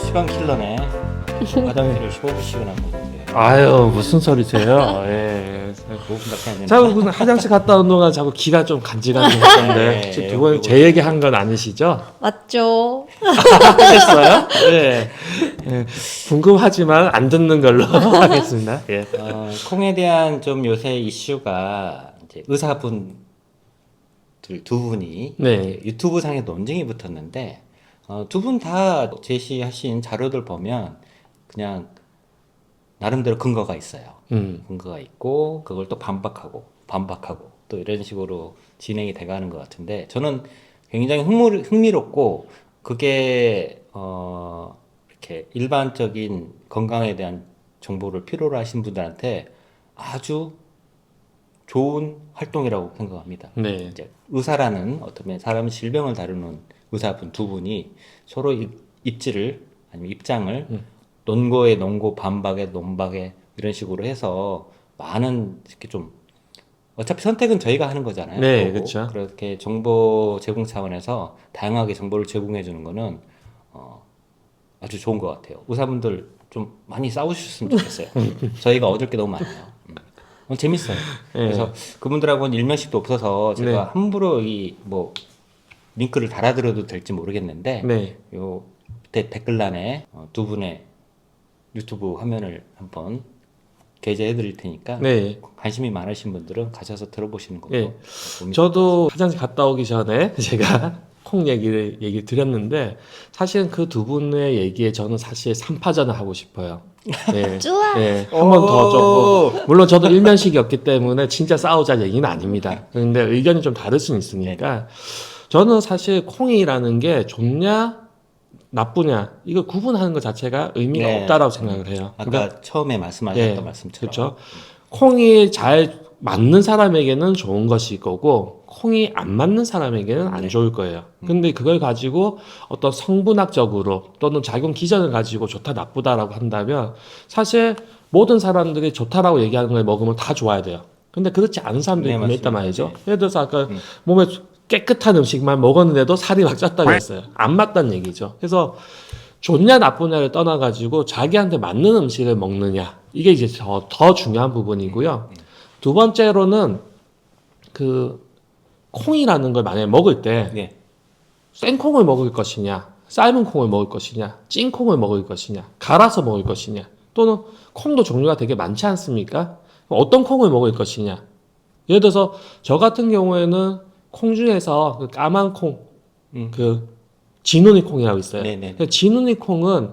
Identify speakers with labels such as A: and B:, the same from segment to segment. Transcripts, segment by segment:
A: 시간 킬러네. 화장실을 15분씩은 안 보는데.
B: 아유 무슨 소리세요? 예.
A: 5분밖에 안 되는데.
B: 자꾸 그 화장실 갔다 온 동안 자꾸 귀가 좀 간질간질했던데
A: 네,
B: 지금 두 분 제 얘기한 건 아니시죠?
C: 맞죠?
B: 하셨어요? 네. 예. 궁금하지만 안 듣는 걸로 하겠습니다. 예.
A: 콩에 대한 좀 요새 이슈가 이제 의사분들 두 분이
B: 네.
A: 유튜브 상에 논쟁이 붙었는데 두 분 다 제시하신 자료들 보면 그냥 나름대로 근거가 있어요. 근거가 있고 그걸 또 반박하고 또 이런 식으로 진행이 돼가는 것 같은데 저는 굉장히 흥미롭고 그게 이렇게 일반적인 건강에 대한 정보를 필요로 하신 분들한테 아주 좋은 활동이라고 생각합니다.
B: 네.
A: 이제 의사라는 어떤 사람 질병을 다루는 의사분 두 분이 서로 입지를 아니면 입장을 논거에 논고 반박에 논박에 이런 식으로 해서 많은 이렇게 좀 어차피 선택은 저희가 하는 거잖아요.
B: 네, 그렇죠.
A: 그렇게 정보 제공 차원에서 다양하게 정보를 제공해 주는 거는 아주 좋은 것 같아요. 의사분들 좀 많이 싸우셨으면 좋겠어요. 저희가 얻을 게 너무 많아요. 재밌어요.
B: 네.
A: 그래서 그분들하고는 일면식도 없어서 제가
B: 네.
A: 함부로 이 뭐 링크를 달아드려도 될지 모르겠는데
B: 네.
A: 요 밑에 댓글란에 두 분의 유튜브 화면을 한번 게재해 드릴 테니까
B: 네.
A: 관심이 많으신 분들은 가셔서 들어보시는 것도
B: 예.
A: 도움이
B: 저도 화장실 갔다 오기 전에 제가 콩 얘기 드렸는데 사실은 그 두 분의 얘기에 저는 사실 3파전을 하고 싶어요. 예.
C: 좋아.
B: 예. 한 번 더 좀. 물론 저도 일면식이었기 때문에 진짜 싸우자 얘기는 아닙니다. 그런데 의견이 좀 다를 수는 있으니까 저는 사실 콩이라는 게 좋냐 나쁘냐 이거 구분하는 것 자체가 의미가
A: 네.
B: 없다라고 생각을 해요.
A: 아까 처음에 말씀하셨던
B: 예,
A: 말씀처럼
B: 그렇죠. 콩이 잘 맞는 사람에게는 좋은 것일 거고 콩이 안 맞는 사람에게는 안 좋을 거예요. 근데 그걸 가지고 어떤 성분학적으로 또는 작용 기전을 가지고 좋다 나쁘다라고 한다면 사실 모든 사람들이 좋다라고 얘기하는 걸 먹으면 다 좋아야 돼요. 근데 그렇지 않은 사람들이
A: 네,
B: 분명 있단
A: 맞습니다.
B: 말이죠.
A: 네.
B: 예를 들어서 아까 몸에 깨끗한 음식만 먹었는데도 살이 막 쪘다고 했어요. 안 맞다는 얘기죠. 그래서 좋냐 나쁘냐를 떠나가지고 자기한테 맞는 음식을 먹느냐 이게 이제 더 중요한 부분이고요. 두 번째로는 그 콩이라는 걸 만약에 먹을 때
A: 네.
B: 생콩을 먹을 것이냐 삶은 콩을 먹을 것이냐 찐 콩을 먹을 것이냐 갈아서 먹을 것이냐 또는 콩도 종류가 되게 많지 않습니까? 어떤 콩을 먹을 것이냐 예를 들어서 저 같은 경우에는 콩 중에서 그 까만 콩 그 진우니 콩이라고 있어요.
A: 네네.
B: 그 진우니 콩은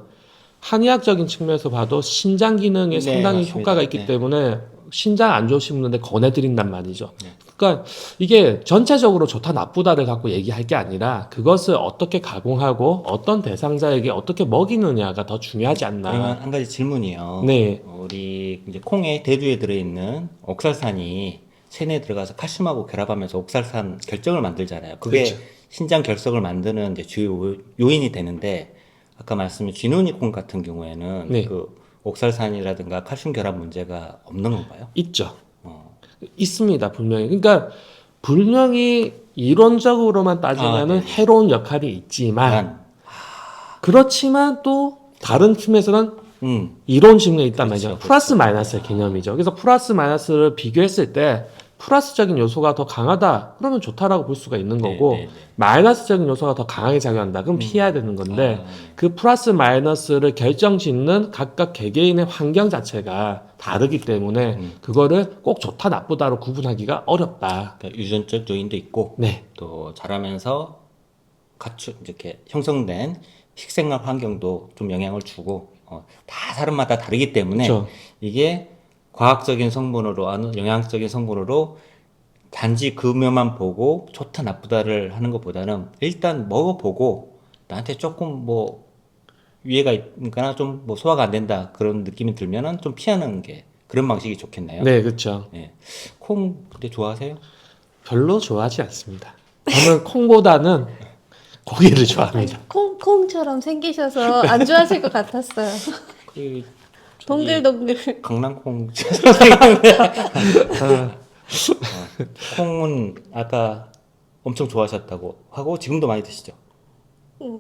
B: 한의학적인 측면에서 봐도 신장 기능에
A: 네,
B: 상당히
A: 맞습니다.
B: 효과가 있기
A: 네.
B: 때문에 신장 안 좋으신 분들한테 권해드린단 말이죠.
A: 네.
B: 그러니까 이게 전체적으로 좋다 나쁘다를 갖고 얘기할 게 아니라 그것을 어떻게 가공하고 어떤 대상자에게 어떻게 먹이느냐가 더 중요하지 않나.
A: 그러면 한 가지 질문이요.
B: 네.
A: 우리 이제 콩의 대두에 들어있는 옥살산이 체내에 들어가서 칼슘하고 결합하면서 옥살산 결정을 만들잖아요. 그게
B: 그렇죠.
A: 신장 결석을 만드는 이제 주요 요인이 되는데 아까 말씀하신 쥐노니 콩 같은 경우에는
B: 네.
A: 그 옥살산이라든가 칼슘 결합 문제가 없는 건가요?
B: 있죠.
A: 어.
B: 있습니다. 분명히. 그러니까 분명히 이론적으로만 따지면은
A: 아, 네.
B: 해로운 역할이 있지만
A: 난,
B: 그렇지만 또 다른 팀에서는 이론 측면이 있단
A: 그렇죠,
B: 말이죠.
A: 그렇죠.
B: 플러스 마이너스의 개념이죠. 그래서 플러스 마이너스를 비교했을 때 플러스적인 요소가 더 강하다. 그러면 좋다라고 볼 수가 있는 거고
A: 네, 네.
B: 마이너스적인 요소가 더 강하게 작용한다. 그럼 피해야 되는 건데 그 플러스 마이너스를 결정짓는 각각 개개인의 환경 자체가 다르기 때문에 그거를 꼭 좋다 나쁘다로 구분하기가 어렵다.
A: 그러니까 유전적 요인도 있고
B: 네.
A: 또 자라면서 갖추 이렇게 형성된 식생활 환경도 좀 영향을 주고 다 사람마다 다르기 때문에
B: 그렇죠.
A: 이게 과학적인 성분으로 영양적인 성분으로 단지 그 면만 보고 좋다 나쁘다를 하는 것보다는 일단 먹어보고 나한테 조금 뭐 위해가 있거나 좀 뭐 소화가 안 된다 그런 느낌이 들면은 좀 피하는 게 그런 방식이 좋겠네요.
B: 네, 그렇죠.
A: 예. 콩 근데 좋아하세요?
B: 별로 좋아하지 않습니다. 저는 콩보다는 고기를 좋아합니다.
C: 콩처럼 생기셔서 안 좋아하실 것 같았어요. 동글동글.
A: 강낭콩 생각나는데 콩은 아까 엄청 좋아하셨다고 하고 지금도 많이 드시죠?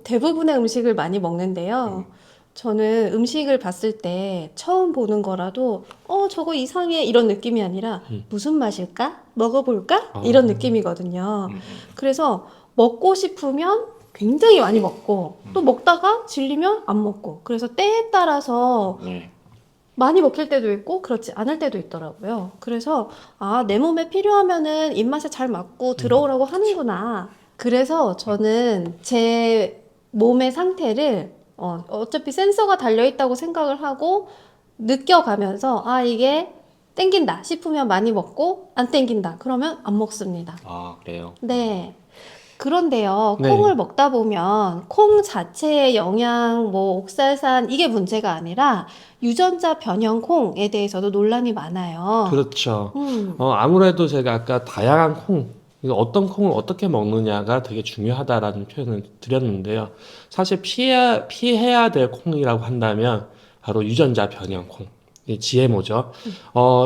C: 대부분의 음식을 많이 먹는데요. 저는 음식을 봤을 때 처음 보는 거라도 저거 이상해 이런 느낌이 아니라 무슨 맛일까? 먹어볼까? 이런 느낌이거든요. 그래서 먹고 싶으면 굉장히 많이 먹고 또 먹다가 질리면 안 먹고 그래서 때에 따라서
A: 네.
C: 많이 먹힐 때도 있고 그렇지 않을 때도 있더라고요. 그래서 내 몸에 필요하면은 입맛에 잘 맞고 들어오라고 하는구나. 그래서 저는 제 몸의 상태를 어차피 센서가 달려있다고 생각을 하고 느껴가면서 이게 땡긴다 싶으면 많이 먹고 안 땡긴다 그러면 안 먹습니다.
A: 아, 그래요?
C: 네. 그런데요,
B: 네.
C: 콩을 먹다 보면 콩 자체의 영양, 옥살산 이게 문제가 아니라 유전자 변형 콩에 대해서도 논란이 많아요.
B: 그렇죠.
C: 음,
B: 아무래도 제가 아까 다양한 콩, 이거 어떤 콩을 어떻게 먹느냐가 되게 중요하다라는 표현을 드렸는데요. 사실 피해야 될 콩이라고 한다면 바로 유전자 변형 콩, 이게 GMO죠.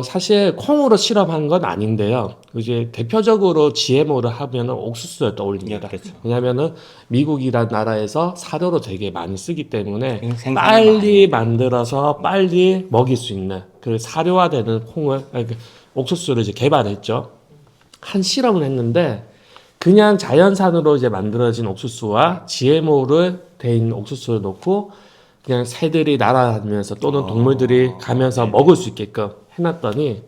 B: 사실 콩으로 실험한 건 아닌데요. 이제 대표적으로 GMO를 하면은 옥수수를
A: 예,
B: 떠올립니다.
A: 그렇죠.
B: 왜냐면은 미국이란 나라에서 사료로 되게 많이 쓰기 때문에
A: 생산을
B: 빨리
A: 많이
B: 만들어서 빨리 먹일 수 있는 그 사료화되는 콩을 그 옥수수를 이제 개발했죠. 한 실험을 했는데 그냥 자연산으로 이제 만들어진 옥수수와 GMO를 돼 있는 옥수수를 놓고 그냥 새들이 날아다니면서 또는 동물들이 가면서
A: 네.
B: 먹을 수 있게끔 해놨더니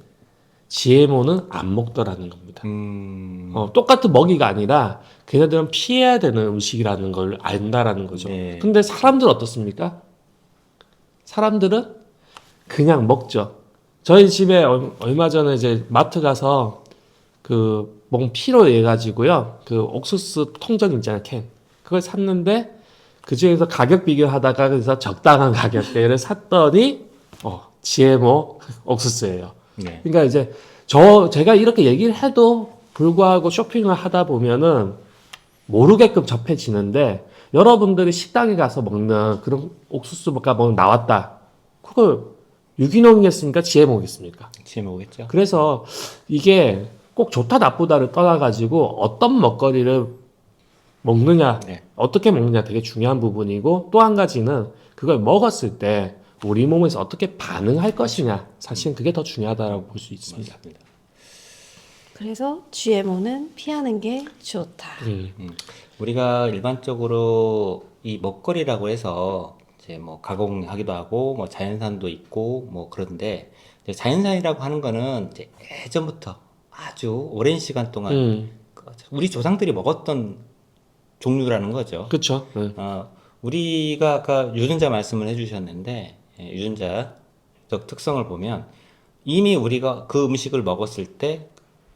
B: GMO는 안 먹더라는 겁니다. 똑같은 먹이가 아니라 걔네들은 피해야 되는 음식이라는 걸 안다라는 거죠.
A: 네.
B: 근데 사람들은 어떻습니까? 사람들은 그냥 먹죠. 저희 집에 얼마 전에 이제 마트 가서 그 뭔 필요로 해가지고요. 그 옥수수 통전 있잖아요, 캔. 그걸 샀는데 그 중에서 가격 비교하다가 그래서 적당한 가격대를 샀더니 GMO 옥수수예요.
A: 네.
B: 그러니까 이제 제가 이렇게 얘기를 해도 불구하고 쇼핑을 하다 보면은 모르게끔 접해지는데 여러분들이 식당에 가서 먹는 그런 옥수수가 뭐 나왔다. 그걸 유기농이겠습니까? GMO겠습니까?
A: GMO겠죠?
B: 그래서 이게 꼭 좋다 나쁘다를 떠나가지고 어떤 먹거리를 먹느냐,
A: 네.
B: 어떻게 먹느냐 되게 중요한 부분이고 또 한 가지는 그걸 먹었을 때 우리 몸에서 어떻게 반응할 것이냐 사실 그게 더 중요하다고 볼 수 있습니다.
A: 맞습니다.
C: 그래서 GMO는 피하는 게 좋다.
A: 우리가 일반적으로 이 먹거리라고 해서 이제 뭐 가공하기도 하고 뭐 자연산도 있고 뭐 그런데 이제 자연산이라고 하는 거는 이제 예전부터 아주 오랜 시간 동안 우리 조상들이 먹었던 종류라는 거죠.
B: 그렇죠. 네.
A: 우리가 아까 유전자 말씀을 해주셨는데 유전자적 특성을 보면 이미 우리가 그 음식을 먹었을 때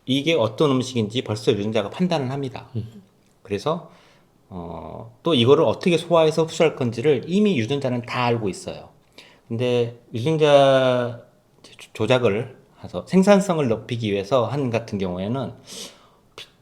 A: 이게 어떤 음식인지 벌써 유전자가 판단을 합니다. 그래서 또 이거를 어떻게 소화해서 흡수할 건지를 이미 유전자는 다 알고 있어요. 근데 유전자 조작을 해서 생산성을 높이기 위해서 한 같은 경우에는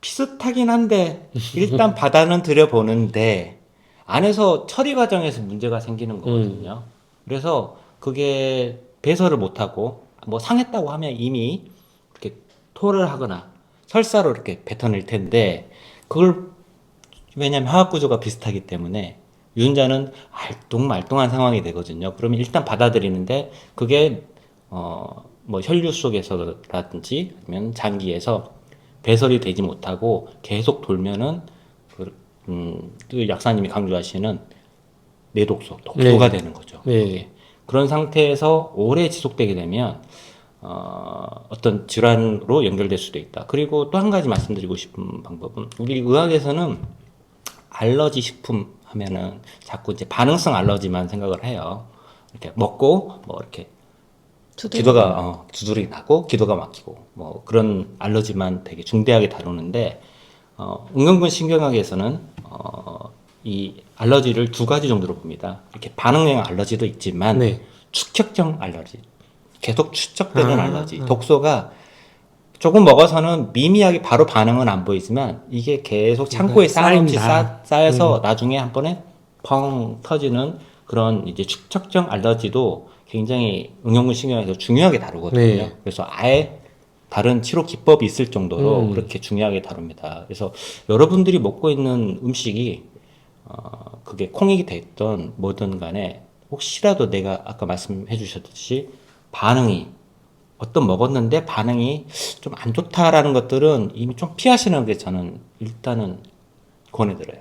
A: 비슷하긴 한데 일단 바다는 들여보는데 안에서 처리 과정에서 문제가 생기는 거거든요. 그래서 그게 배설을 못하고 뭐 상했다고 하면 이미 이렇게 토를 하거나 설사로 이렇게 뱉어낼 텐데 그걸 왜냐하면 화학 구조가 비슷하기 때문에 유전자는 알뚱말뚱한 상황이 되거든요. 그러면 일단 받아들이는데 그게 뭐 혈류 속에서라든지 아니면 장기에서 배설이 되지 못하고 계속 돌면은 그 약사님이 강조하시는 내독소, 독소가 되는 거죠.
B: 네.
A: 그런 상태에서 오래 지속되게 되면 어떤 질환으로 연결될 수도 있다. 그리고 또 한 가지 말씀드리고 싶은 방법은 우리 의학에서는 알러지 식품 하면은 자꾸 이제 반응성 알러지만 생각을 해요. 이렇게 먹고 뭐 이렇게 기도가 두드러기 나고 기도가 막히고 뭐 그런 알러지만 되게 중대하게 다루는데 은경군 신경학에서는 이 알러지를 두 가지 정도로 봅니다. 이렇게 반응형 알러지도 있지만
B: 네.
A: 축적형 알러지, 계속 축적되는 알러지. 독소가 조금 먹어서는 미미하게 바로 반응은 안 보이지만 이게 계속 창고에 쌓임없이 쌓여서 나중에 한 번에 펑 터지는 그런 이제 축적형 알러지도 굉장히 응용신경에서 중요하게 다루거든요.
B: 네.
A: 그래서 아예 다른 치료 기법이 있을 정도로 그렇게 중요하게 다룹니다. 그래서 여러분들이 먹고 있는 음식이 그게 콩이 됐던 뭐든 간에 혹시라도 내가 아까 말씀해 주셨듯이 반응이 어떤 먹었는데 반응이 좀 안 좋다라는 것들은 이미 좀 피하시는 게 저는 일단은 권해드려요.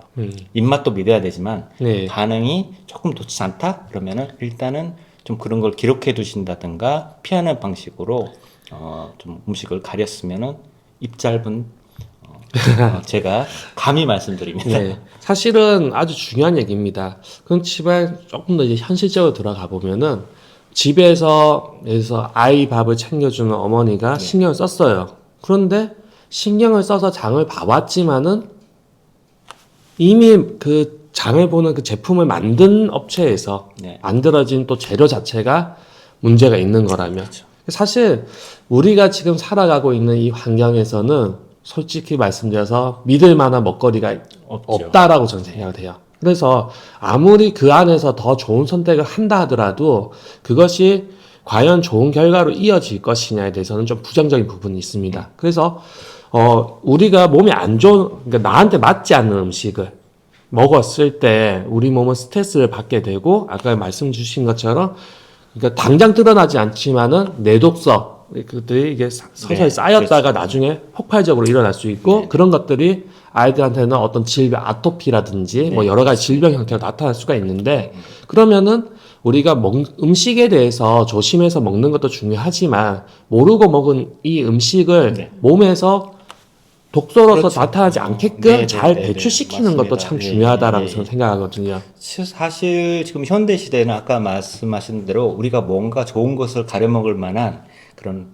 A: 입맛도 믿어야 되지만
B: 네.
A: 반응이 조금 좋지 않다 그러면은 일단은 좀 그런 걸 기록해 두신다든가 피하는 방식으로 좀 음식을 가렸으면은 입 짧은 제가 감히 말씀드립니다.
B: 네. 사실은 아주 중요한 얘기입니다. 그렇지만 조금 더 이제 현실적으로 들어가 보면은 집에서 아이 밥을 챙겨주는 어머니가 신경을 썼어요. 그런데 신경을 써서 장을 봐왔지만은 이미 그 장을 보는 그 제품을 만든 업체에서
A: 네.
B: 만들어진 또 재료 자체가 문제가 있는 거라면
A: 그렇죠.
B: 사실 우리가 지금 살아가고 있는 이 환경에서는 솔직히 말씀드려서 믿을 만한 먹거리가
A: 없죠.
B: 없다라고 저는 생각을 해요. 그래서 아무리 그 안에서 더 좋은 선택을 한다 하더라도 그것이 과연 좋은 결과로 이어질 것이냐에 대해서는 좀 부정적인 부분이 있습니다. 그래서 우리가 몸에 안 좋은, 그러니까 나한테 맞지 않는 음식을 먹었을 때 우리 몸은 스트레스를 받게 되고 아까 말씀 주신 것처럼 그러니까 당장 드러나지 않지만은 내독성 그것들이 이게 서서히
A: 네,
B: 쌓였다가
A: 그렇죠.
B: 나중에 폭발적으로 일어날 수 있고
A: 네.
B: 그런 것들이 아이들한테는 어떤 질병, 아토피라든지 뭐
A: 네.
B: 여러 가지 질병 형태가 나타날 수가 있는데 그러면은 우리가 음식에 대해서 조심해서 먹는 것도 중요하지만 모르고 먹은 이 음식을
A: 네.
B: 몸에서 독소로서
A: 그렇죠.
B: 나타나지 않게끔
A: 네,
B: 잘
A: 네, 네,
B: 배출시키는
A: 네.
B: 것도
A: 맞습니다.
B: 참
A: 네,
B: 중요하다라고
A: 네, 네.
B: 저는 생각하거든요.
A: 사실 지금 현대 시대는 아까 말씀하신 대로 우리가 뭔가 좋은 것을 가려 먹을 만한 그런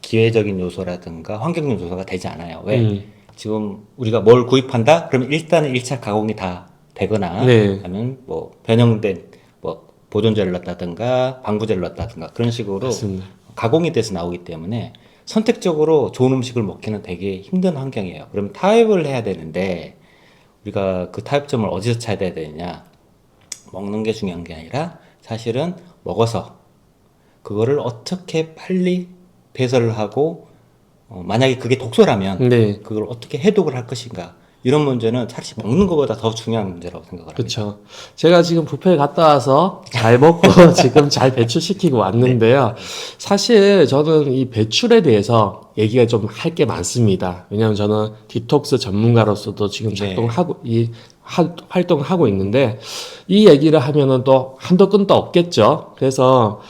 A: 기회적인 요소라든가 환경적 요소가 되지 않아요. 왜? 지금 우리가 뭘 구입한다? 그러면 일단은 1차 가공이 다 되거나
B: 네.
A: 아니면 뭐 변형된 뭐 보존제를 넣었다든가 방부제를 넣었다든가 그런 식으로
B: 맞습니다.
A: 가공이 돼서 나오기 때문에 선택적으로 좋은 음식을 먹기는 되게 힘든 환경이에요. 그럼 타협을 해야 되는데 우리가 그 타협점을 어디서 찾아야 되느냐? 먹는 게 중요한 게 아니라 사실은 먹어서 그거를 어떻게 빨리 배설을 하고 만약에 그게 독소라면
B: 네.
A: 그걸 어떻게 해독을 할 것인가 이런 문제는 사실 먹는 것보다 더 중요한 문제라고 생각을 합니다.
B: 그렇죠. 제가 지금 뷔페 갔다 와서 잘 먹고 지금 잘 배출시키고 왔는데요. 사실 저는 이 배출에 대해서 얘기가 좀 할 게 많습니다. 왜냐하면 저는 디톡스 전문가로서도 지금 작동하고 활동을 하고 있는데 이 얘기를 하면은 또 한도 끝도 없겠죠. 그래서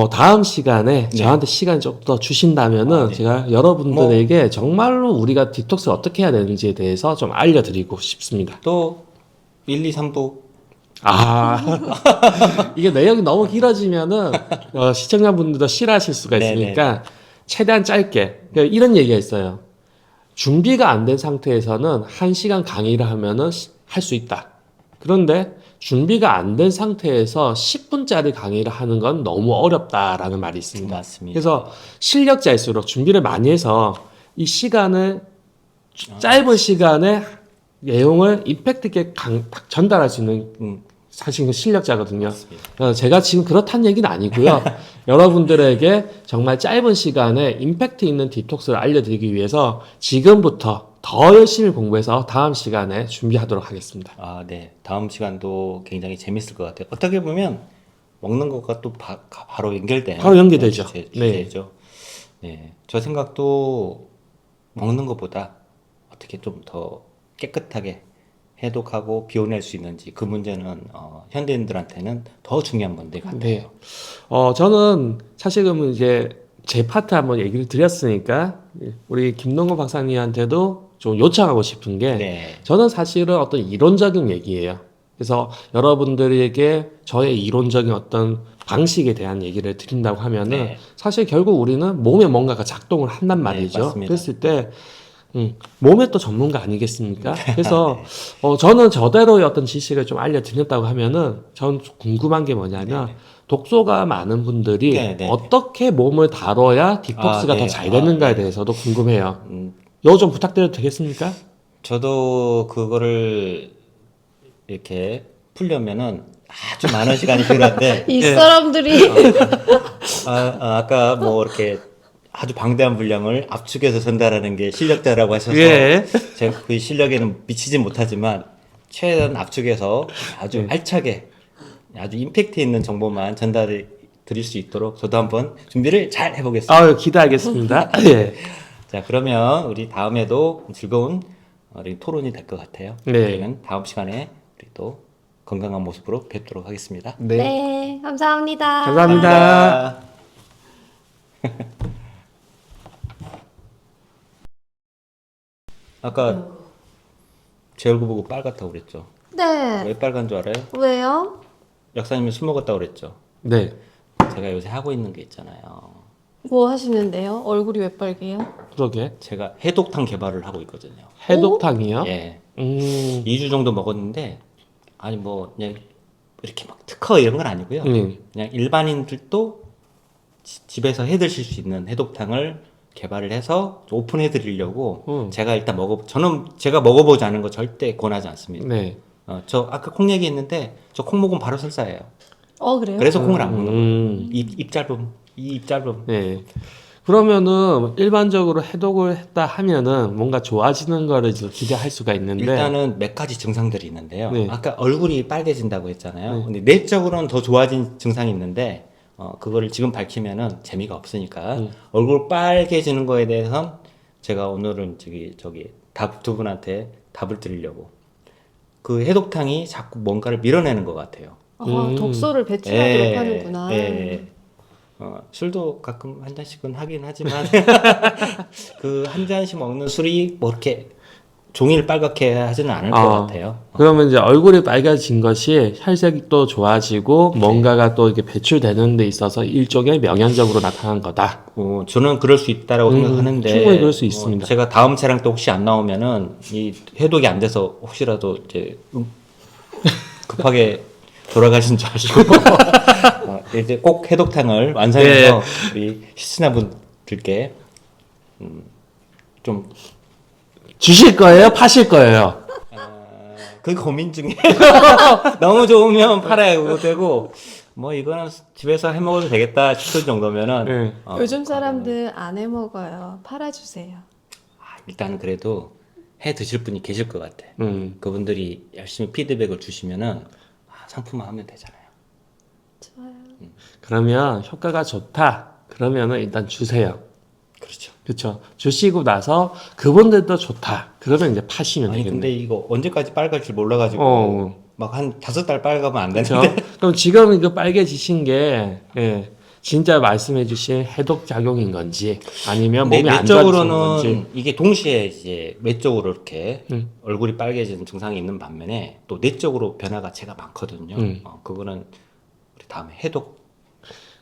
B: 다음 시간에
A: 네.
B: 저한테 시간 좀 더 주신다면은
A: 네.
B: 제가 여러분들에게 정말로 우리가 디톡스를 어떻게 해야 되는지에 대해서 좀 알려드리고 싶습니다.
A: 또 1, 2, 3부
B: 이게 내용이 너무 길어지면은 시청자분들도 싫어하실 수가
A: 네,
B: 있으니까 최대한 짧게 그러니까 이런 얘기가 있어요. 준비가 안 된 상태에서는 1시간 강의를 하면은 할 수 있다. 그런데 준비가 안 된 상태에서 10분짜리 강의를 하는 건 너무 어렵다라는 말이 있습니다.
A: 맞습니다.
B: 그래서 실력자일수록 준비를 많이 해서 이 시간을 짧은 시간에 내용을 임팩트 있게 전달할 수 있는 사실 실력자거든요. 제가 지금 그렇다는 얘기는 아니고요. 여러분들에게 정말 짧은 시간에 임팩트 있는 디톡스를 알려드리기 위해서 지금부터 더 열심히 공부해서 다음 시간에 준비하도록 하겠습니다.
A: 아, 네. 다음 시간도 굉장히 재밌을 것 같아요. 어떻게 보면 먹는 것과 또 바로 연결된
B: 바로 연결되죠.
A: 주제죠. 네. 저 생각도 먹는 것보다 어떻게 좀 더 깨끗하게 해독하고 비워낼 수 있는지 그 문제는 현대인들한테는 더 중요한 건데 같아요.
B: 네. 저는 사실은 이제 제 파트 한번 얘기를 드렸으니까 우리 김동건 박사님한테도 좀 요청하고 싶은 게
A: 네.
B: 저는 사실은 어떤 이론적인 얘기예요. 그래서 여러분들에게 저의 이론적인 어떤 방식에 대한 얘기를 드린다고 하면은
A: 네.
B: 사실 결국 우리는 몸에 뭔가가 작동을 한단 말이죠.
A: 맞습니다.
B: 그랬을 때 몸의 또 전문가 아니겠습니까? 그래서 저는 저대로의 어떤 지식을 좀 알려드렸다고 하면은 전 궁금한 게 뭐냐면 독소가 많은 분들이
A: 네, 네.
B: 어떻게 몸을 다뤄야 디톡스가
A: 네.
B: 더 잘 되는가에
A: 네.
B: 대해서도 궁금해요. 이거 좀 부탁드려도 되겠습니까?
A: 저도 그거를 이렇게 풀려면은 아주 많은 시간이 필요한데
C: 이 사람들이
A: 아까 뭐 이렇게 아주 방대한 분량을 압축해서 전달하는 게 실력자라고 하셔서
B: 예.
A: 제가 그 실력에는 미치진 못하지만 최대한 압축해서 아주 알차게 아주 임팩트 있는 정보만 전달해 드릴 수 있도록 저도 한번 준비를 잘 해보겠습니다.
B: 아유, 기대하겠습니다. 예.
A: 자, 그러면 우리 다음에도 즐거운 우리 토론이 될 것 같아요.
B: 네.
A: 그러면 다음 시간에 우리 또 건강한 모습으로 뵙도록 하겠습니다.
B: 네.
C: 네, 감사합니다.
B: 감사합니다.
A: 아까 제 얼굴 보고 빨갛다고 그랬죠.
C: 네.
A: 왜 빨간 줄 알아요?
C: 왜요?
A: 약사님이 술 먹었다고 그랬죠.
B: 네.
A: 제가 요새 하고 있는 게 있잖아요.
C: 뭐 하시는데요? 얼굴이 왜 빨개요?
B: 그러게.
A: 제가 해독탕 개발을 하고 있거든요.
B: 해독탕이요?
A: 예.
B: 음.
A: 2주 정도 먹었는데 아니 뭐 그냥 이렇게 막 특허 이런 건 아니고요. 그냥 일반인들도 집에서 해 드실 수 있는 해독탕을 개발을 해서 오픈해 드리려고 제가 일단 저는 제가 먹어보지 않은 거 절대 권하지 않습니다.
B: 네.
A: 저 아까 콩 얘기했는데 저 콩 먹으면 바로 설사예요.
C: 그래요?
A: 그래서 콩을 안 먹는 거예요. 입 짧음.
B: 네. 그러면은 일반적으로 해독을 했다 하면은 뭔가 좋아지는 거를 이제 기대할 수가 있는데
A: 일단은 몇 가지 증상들이 있는데요.
B: 네.
A: 아까 얼굴이 빨개진다고 했잖아요.
B: 네.
A: 근데 내적으로는 더 좋아진 증상이 있는데 그거를 지금 밝히면은 재미가 없으니까 얼굴 빨개지는 거에 대해선 제가 오늘은 저기 두 분한테 답을 드리려고 그 해독탕이 자꾸 뭔가를 밀어내는 것 같아요.
C: 독소를 배출하도록
A: 예,
C: 하는구나.
A: 예. 술도 가끔 한 잔씩은 하긴 하지만 그 한 잔씩 먹는 술이 뭐 이렇게 종이를 빨갛게 하지는 않을 것 같아요.
B: 그러면 이제 얼굴이 빨개진 것이 혈색도 좋아지고 뭔가가 또 이렇게 배출되는 데 있어서 일종의 명현적으로 나타난 거다.
A: 저는 그럴 수 있다라고 생각하는데
B: 충분히 그럴 수 있습니다.
A: 제가 다음 차량 때 혹시 안 나오면은 이 해독이 안 돼서 혹시라도 이제 급하게 돌아가신 줄 아시고 이제 꼭 해독탕을 완성해서 우리 시청자분들께 좀
B: 주실 거예요? 파실 거예요?
A: 그 고민 중에 너무 좋으면 팔아야 되고 뭐 이거는 집에서 해 먹어도 되겠다 싶을 정도면은
B: 네.
C: 요즘 사람들 안 해 먹어요. 팔아주세요.
A: 일단은 그래도 해 드실 분이 계실 것 같아. 그분들이 열심히 피드백을 주시면은 상품화 하면 되잖아요.
C: 좋아요.
B: 그러면 효과가 좋다. 그러면은 일단 주세요.
A: 그렇죠.
B: 그렇죠. 주시고 나서 그분들도 좋다. 그러면 이제 파시면
A: 아니
B: 되겠네.
A: 근데 이거 언제까지 빨갈 줄 몰라가지고 막 한 5달 빨가면 안
B: 그렇죠.
A: 되는데.
B: 그럼 지금 이거 빨개지신 게 진짜 말씀해주신 해독 작용인 건지 아니면 몸이 안 좋아진 건지.
A: 내적으로는 이게 동시에 이제 외적으로 이렇게 얼굴이 빨개지는 증상이 있는 반면에 또 내적으로 변화가 제가 많거든요. 그거는 우리 다음에 해독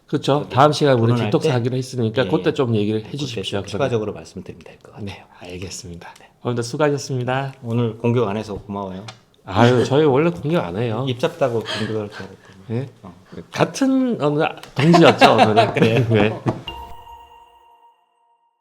B: 그렇죠. 다음 시간에 우리
A: 토론할
B: 디톡스
A: 때?
B: 하기로 했으니까
A: 예.
B: 그때 좀 얘기를
A: 그때
B: 해주십시오.
A: 좀 추가적으로 말씀드리면 될 것 같아요.
B: 네, 알겠습니다. 오늘도 수고하셨습니다.
A: 오늘 공격 안 해서 고마워요.
B: 아유, 저희 원래 공격 안 해요.
A: 입 잡다고 공격을 줄 알았더니.
B: 네? 같은 동지였죠, 오늘은.
A: 그래요?
B: 네.